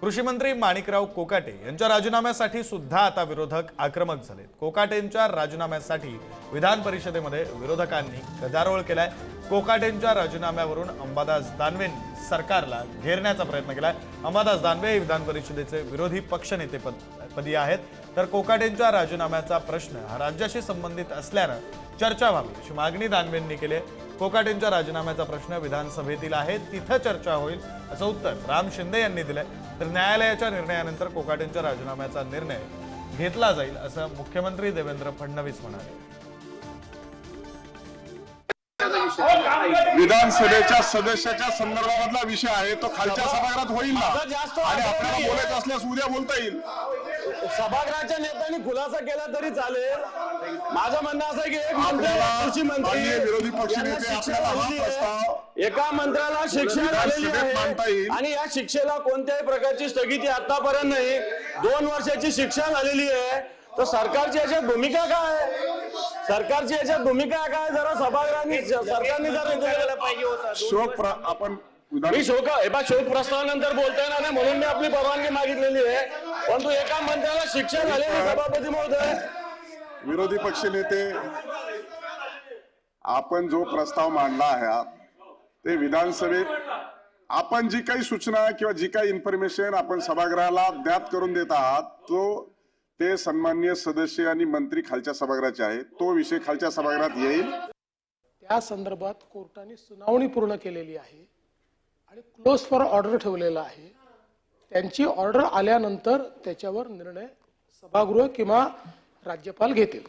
कृषी मंत्री माणिकराव कोकाटे यांच्या राजीनाम्यासाठी सुद्धा आता विरोधक आक्रमक झालेत। कोकाटेंच्या राजीनाम्यासाठी विधान परिषदेमध्ये विरोधकांनी गदारोळ केलाय। कोकाटेंच्या राजीनाम्यावरून अंबादास दानवेंनी सरकारला घेरण्याचा प्रयत्न केलाय। अंबादास दानवे विधान परिषदेचे विरोधी पक्षनेते पदी आहेत, तर कोकाटेंच्या राजीनाम्याचा प्रश्न हा राज्याशी संबंधित असल्याने चर्चा व्हावी अशी मागणी दानवेंनी केली। कोकाटेंच्या राजीनाम्याचा प्रश्न विधानसभेतील आहे, तिथे चर्चा होईल असं उत्तर राम शिंदे यांनी दिलंय। तर न्यायालयाच्या निर्णयानंतर कोकाटेंच्या राजीनाम्याचा निर्णय घेतला जाईल असं मुख्यमंत्री देवेंद्र फडणवीस म्हणाले। विधानसभेच्या सदस्याच्या संदर्भातला विषय आहे तो खालच्या सभागृहात होईल ना, आणि आपल्याला बोलायचं असल्यास उद्या बोलता येईल। सभागृहाच्या नेत्यांनी खुलासा केला तरी चालेल। माझं म्हणणं असं आहे की एक कृषी मंत्री विरोधी पक्षनेते आपल्याला हा प्रस्ताव एका मंत्र्याला शिक्षा झालेली आहे आणि या शिक्षेला कोणत्याही प्रकारची स्थगिती आतापर्यंत नाही। 2 वर्षाची शिक्षा झालेली आहे, तर सरकारची याच्यात भूमिका काय? सरकारची याच्यात भूमिका काय? जरा सभागृहांनी सरकारने जर पाहिजे होता। शोक आपण मी शोक प्रस्तावानंतर बोलता येणार नाही म्हणून मी आपली परवानगी मागितलेली आहे, परंतु एका मंत्र्याला शिक्षा झालेली सभापती महोदय। विरोधी पक्षनेते आपण जो प्रस्ताव मांडला आहे ते विधानसभेत आपण जी काही सूचना किंवा जी काही इन्फॉर्मेशन आपण सभागृहाला ज्ञात करून देत आहात तो ते सन्माननीय सदस्य आणि मंत्री खालच्या सभागृहाचे आहे, तो विषय खालच्या सभागृहात येईल। त्या संदर्भात कोर्टाने सुनावणी पूर्ण केलेली आहे आणि क्लोज फॉर ऑर्डर ठेवलेला आहे। त्यांची ऑर्डर आल्यानंतर त्याच्यावर निर्णय सभागृह किंवा राज्यपाल घेतील।